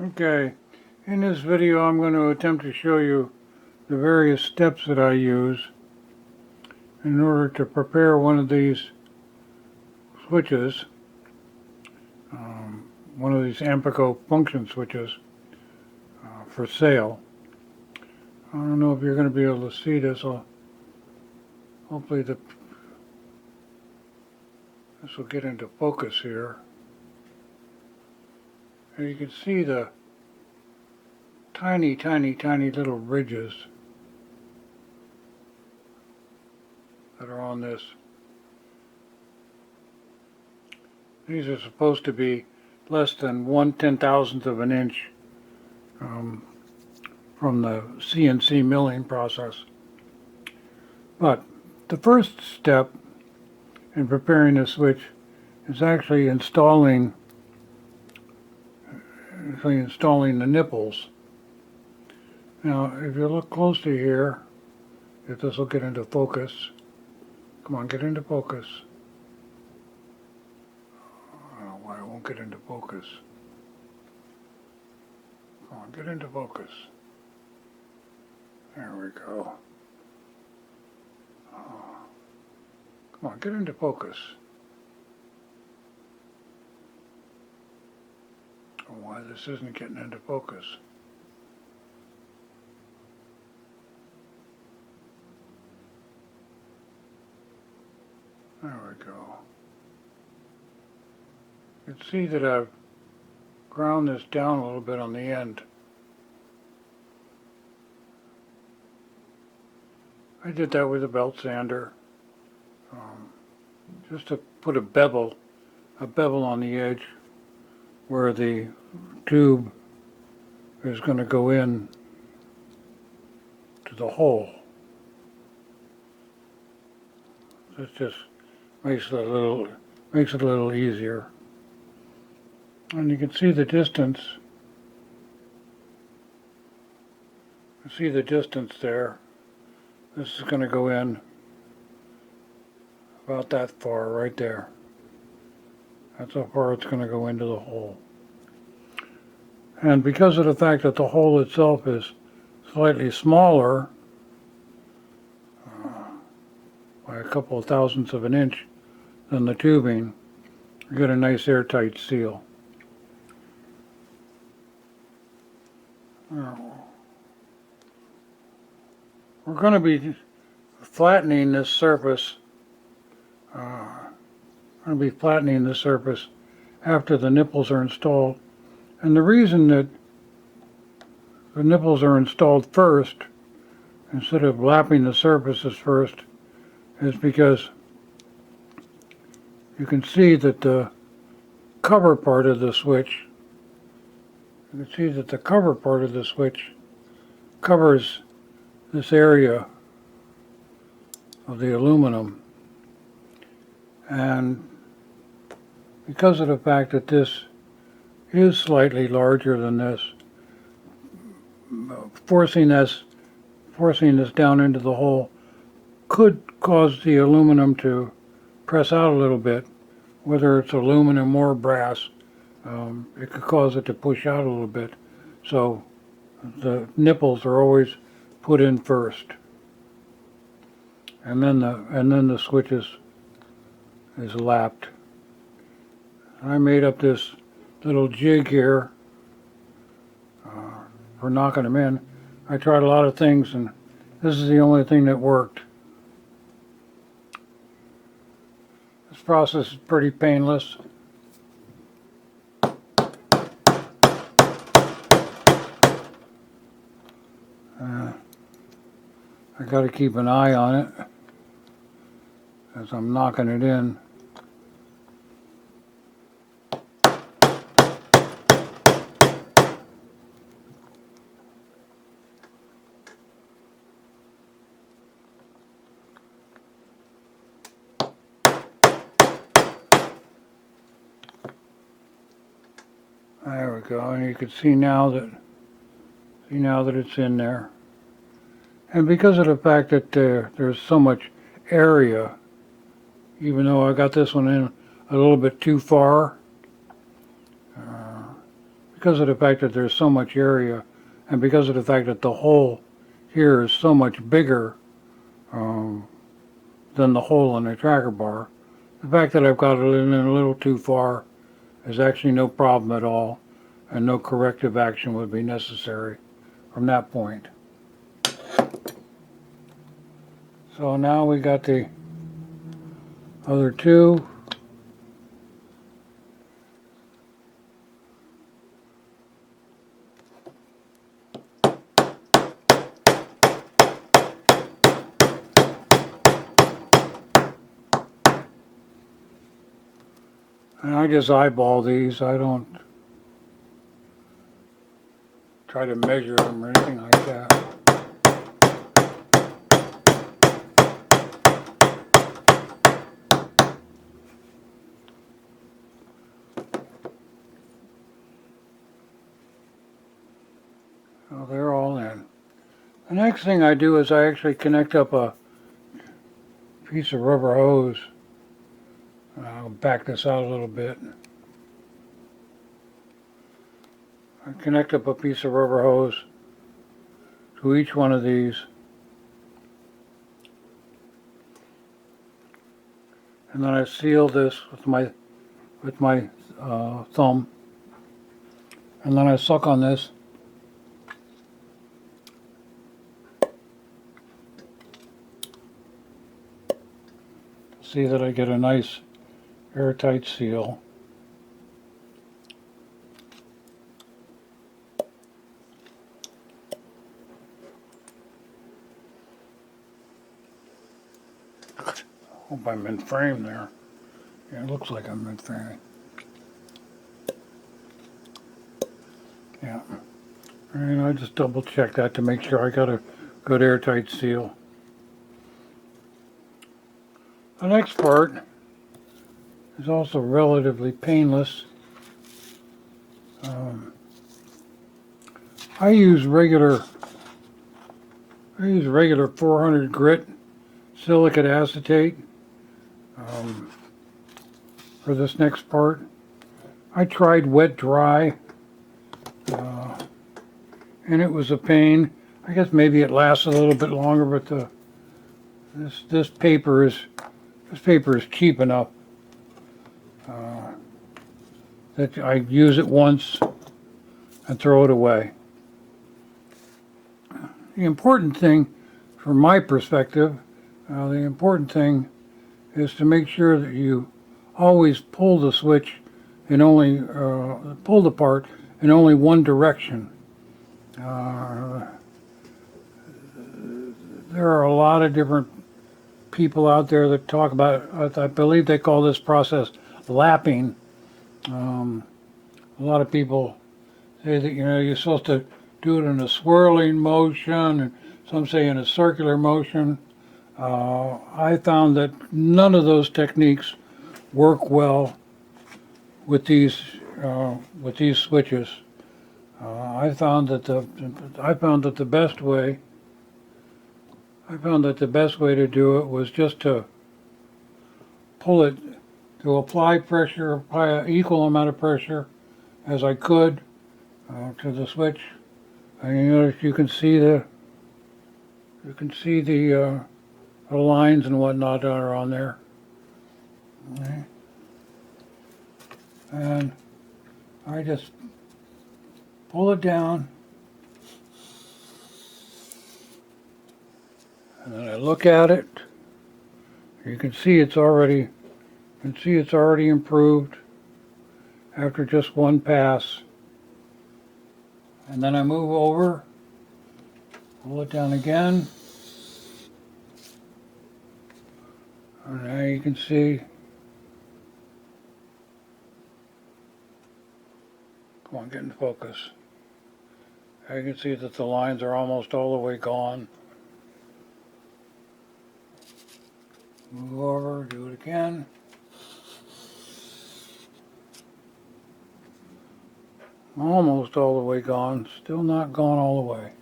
Okay, in this video I'm going to attempt to show you the various steps that I use in order to prepare one of these switches, one of these Ampico function switches for sale. I don't know if you're going to be able to see this. Hopefully this will get into focus here. And you can see the tiny little ridges that are on this. These are supposed to be less than 1/10,000th of an inch from the CNC milling process. But the first step in preparing the switch is actually installing the nipples. Now, if you look closely here, if this will get into focus, come on, get into focus. I don't know why it won't get into focus. Come on, get into focus. There we go. Come on, get into focus. Oh, why this isn't getting into focus. There we go. You can see that I've ground this down a little bit on the end. I did that with a belt sander, just to put a bevel on the edge where the tube is going to go in to the hole. This just makes it a little easier. And you can see the distance. You see the distance there. This is going to go in about that far right there. That's how far it's going to go into the hole. And because of the fact that the hole itself is slightly smaller, by a couple of thousandths of an inch than the tubing, you get a nice airtight seal. We're going to be flattening this surface. After the nipples are installed. And the reason that the nipples are installed first, instead of lapping the surfaces first, is because you can see that the cover part of the switch, covers this area of the aluminum. And because of the fact that this is slightly larger than this, forcing this down into the hole could cause the aluminum to press out a little bit. Whether it's aluminum or brass, it could cause it to push out a little bit. So the nipples are always put in first, and then the switch is lapped. I made up this little jig here for knocking them in. I tried a lot of things, and this is the only thing that worked. This process is pretty painless. I got to keep an eye on it as I'm knocking it in. There we go, and you can see now that it's in there. And because of the fact that there's so much area, even though I got this one in a little bit too far, because of the fact that there's so much area, and because of the fact that the hole here is so much bigger than the hole in the tracker bar, the fact that I've got it in a little too far is actually no problem at all, and no corrective action would be necessary from that point. So now we got the other two. And I just eyeball these. I don't try to measure them or anything like that. So they're all in. The next thing I do is I actually connect up a piece of rubber hose. I'll back this out a little bit. I connect up a piece of rubber hose to each one of these. And then I seal this with my thumb. And then I suck on this. See that I get a nice airtight seal. Hope I'm in frame there. Yeah, it looks like I'm in frame. Yeah. And I just double check that to make sure I got a good airtight seal. The next part is also relatively painless. I use regular 400 grit silicate acetate for this next part. I tried wet dry, and it was a pain. I guess maybe it lasts a little bit longer, but this paper is cheap enough that I use it once and throw it away. The important thing, from my perspective, the important thing is to make sure that you always pull the switch in only pull the part in only one direction. There are a lot of different people out there that talk about, I believe they call this process lapping. A lot of people say that, you're supposed to do it in a swirling motion, and some say in a circular motion. I found that none of those techniques work well with these switches. I found that the best way to do it was just to pull it, to apply an equal amount of pressure as I could to the switch. And you notice you can see the lines and whatnot that are on there. Okay. And I just pull it down, and then I look at it. You can see it's already improved after just one pass. And then I move over, pull it down again, and now you can see. Come on, get in focus. Now you can see that the lines are almost all the way gone. Move over, do it again. Almost all the way gone, still not gone all the way.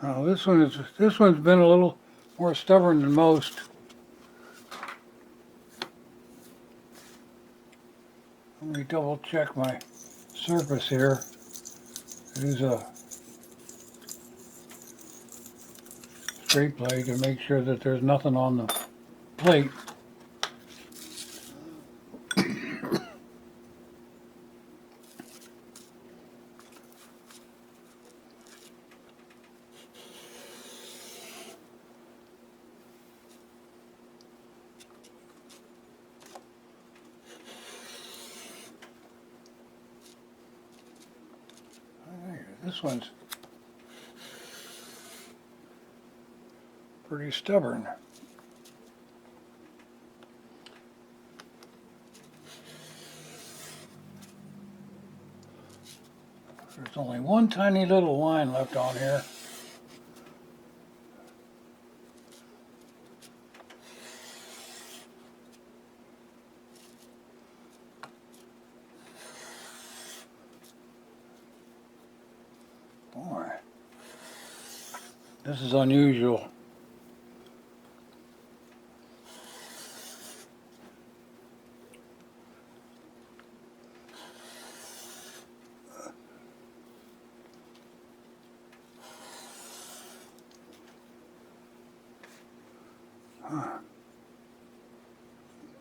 Now this one's been a little more stubborn than most. Let me double check my surface here. Use a straight blade to make sure that there's nothing on the plate. This one's pretty stubborn. There's only one tiny little line left on here. Boy, this is unusual.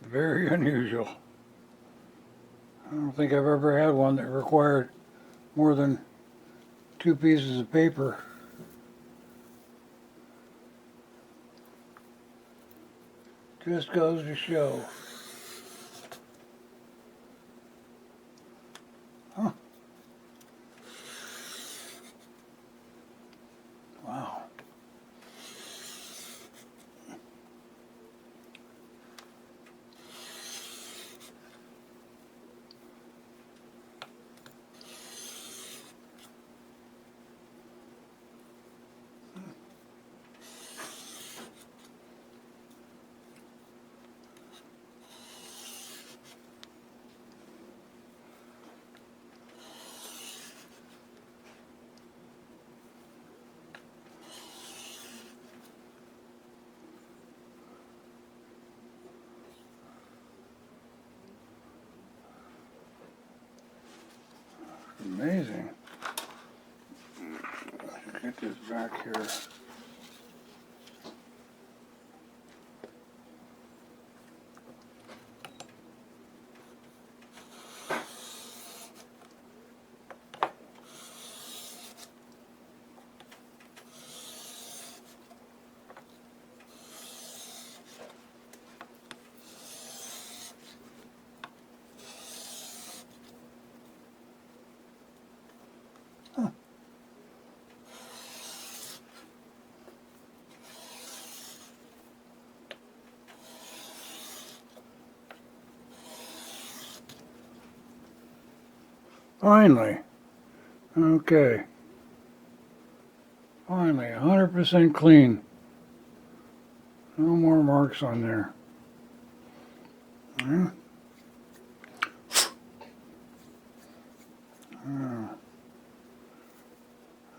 Very unusual. I don't think I've ever had one that required more than 2 pieces of paper. Just goes to show. Huh. Wow. Amazing. Get this back here. Finally. Okay. Finally, 100% clean. No more marks on there. Yeah.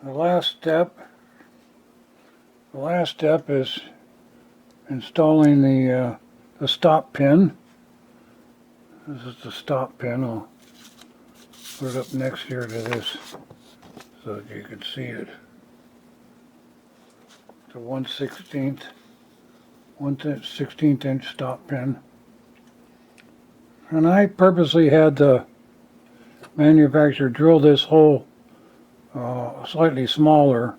The last step is installing the stop pin. This is the stop pin. I'll put it up next here to this so that you can see it. It's a 1/16th inch stop pin. And I purposely had the manufacturer drill this hole slightly smaller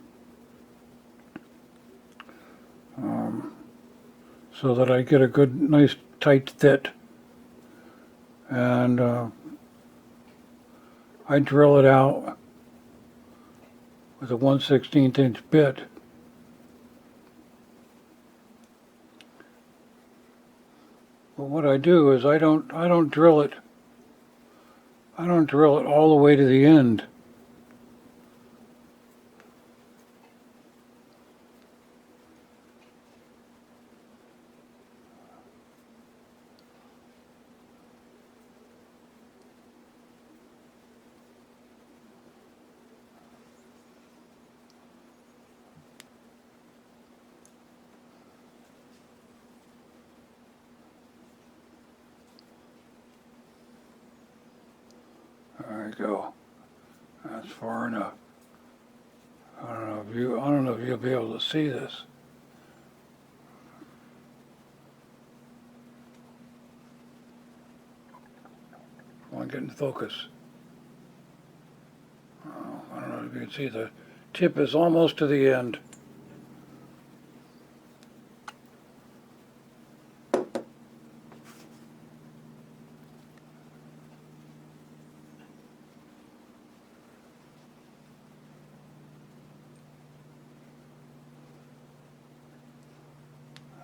so that I get a good, nice, tight fit. And I drill it out with a 1/16th inch bit. But what I do is I don't drill it all the way to the end. There we go. That's far enough. I don't know if you'll be able to see this. Come on, get in focus. Oh, I don't know if you can see the tip is almost to the end.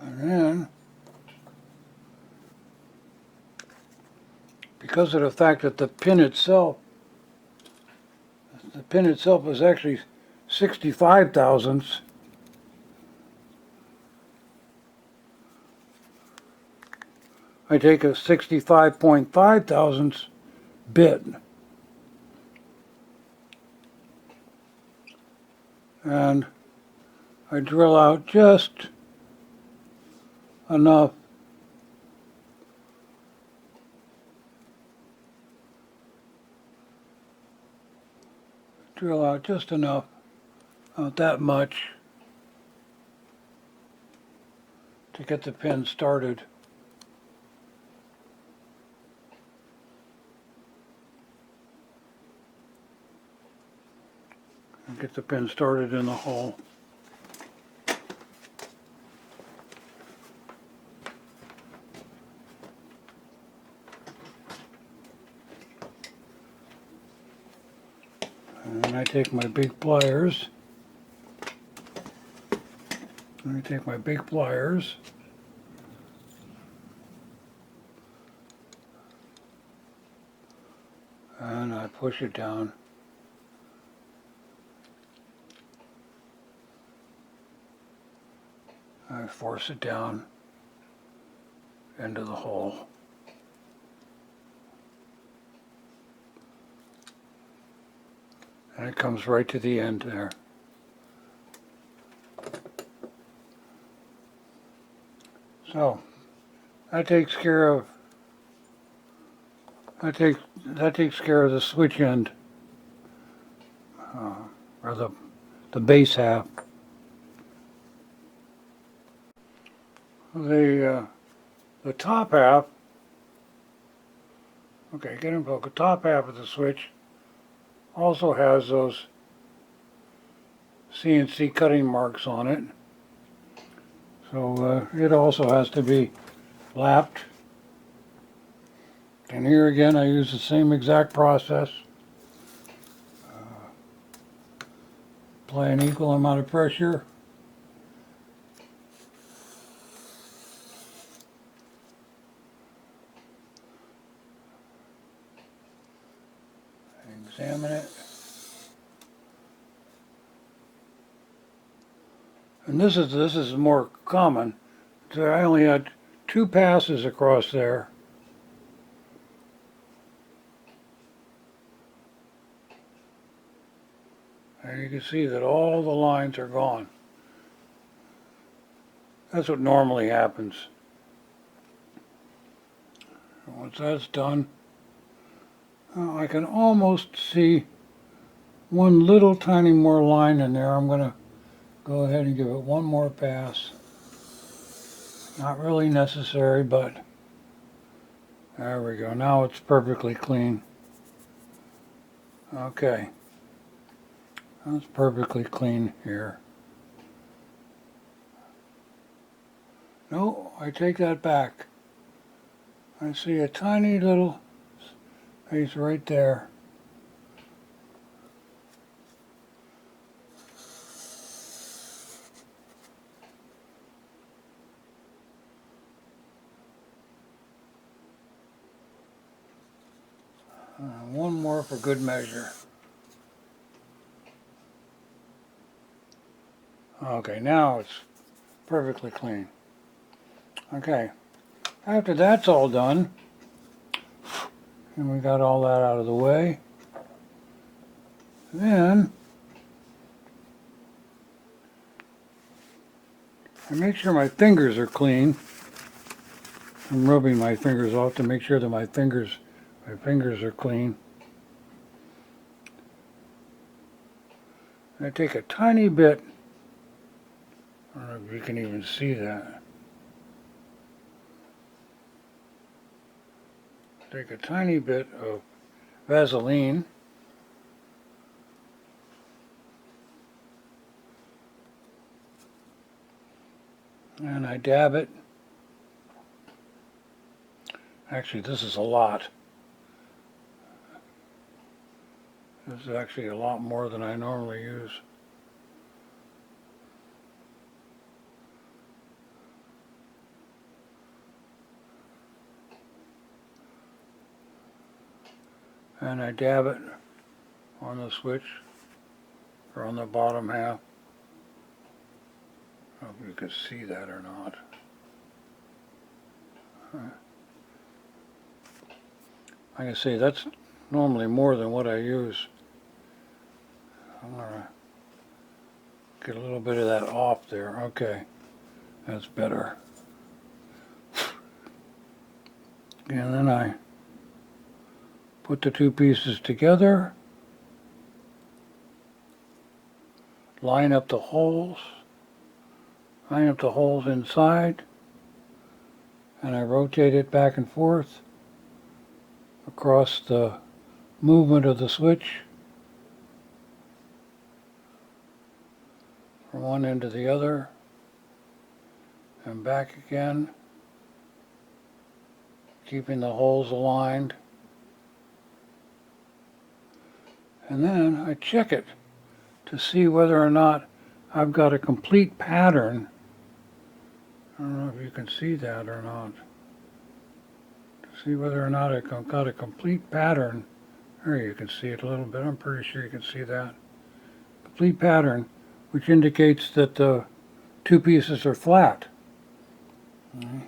And then, because of the fact that the pin itself is actually 65 thousandths, I take a 65.5 thousandths bit and I drill out just enough not that much, to get the pin started. And get the pin started in the hole. And then I take my big pliers. And I push it down. I force it down into the hole. And it comes right to the end there. So that takes care of the switch end, or the base half. The top half. Okay, get in focus. The top half of the switch also has those CNC cutting marks on it. So it also has to be lapped. And here again I use the same exact process. Apply an equal amount of pressure. Examine it. And this is more common. So I only had 2 passes across there. And you can see that all the lines are gone. That's what normally happens. Once that's done, I can almost see one little tiny more line in there. I'm going to go ahead and give it one more pass. Not really necessary, but there we go. Now it's perfectly clean. Okay. That's perfectly clean here. No, I take that back. I see a tiny little space right there. One more for good measure. Okay, now it's perfectly clean. Okay, after that's all done, and we got all that out of the way, then I make sure my fingers are clean. I'm rubbing my fingers off to make sure that my fingers are clean. I take a tiny bit, I don't know if you can even see that. Take a tiny bit of Vaseline, and I dab it. Actually, this is a lot. This is actually a lot more than I normally use. And I dab it on the switch, or on the bottom half. I don't know if you can see that or not. Like I say, that's normally more than what I use. I'm gonna get a little bit of that off there. Okay, that's better. And then I put the two pieces together, line up the holes inside, and I rotate it back and forth across the movement of the switch from one end to the other and back again, keeping the holes aligned. And then I check it to see whether or not I've got a complete pattern. I don't know if you can see that or not. To see whether or not I've got a complete pattern. There you can see it a little bit. I'm pretty sure you can see that. Complete pattern, which indicates that the two pieces are flat. And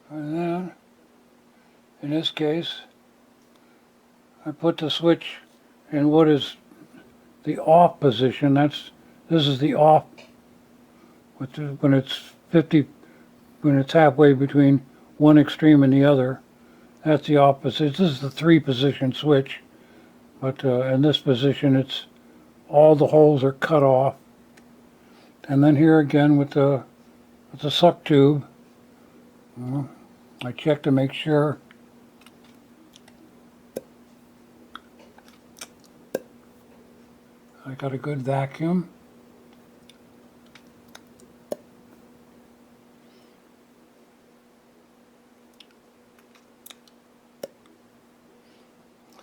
then, in this case, I put the switch in what is the off position. This is the off, when it's halfway between one extreme and the other. That's the off position. This is the 3-position switch, but in this position, all the holes are cut off. And then here again with the suck tube, I check to make sure I got a good vacuum.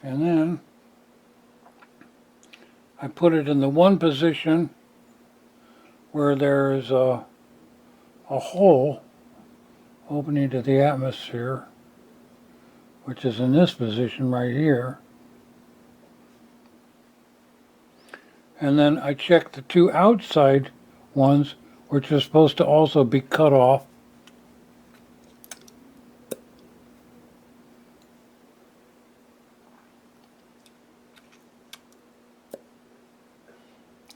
And then I put it in the one position where there's a hole opening to the atmosphere, which is in this position right here. And then I check the two outside ones, which are supposed to also be cut off.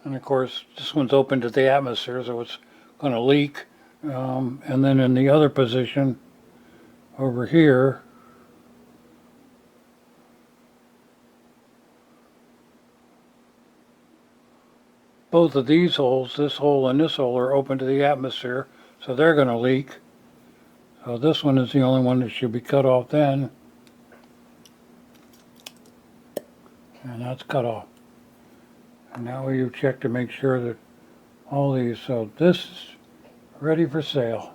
And of course, this one's open to the atmosphere, so it's going to leak. And then in the other position, over here, both of these holes, this hole and this hole, are open to the atmosphere, so they're going to leak. So this one is the only one that should be cut off then. And that's cut off. And now you check to make sure that all these, so this is ready for sale.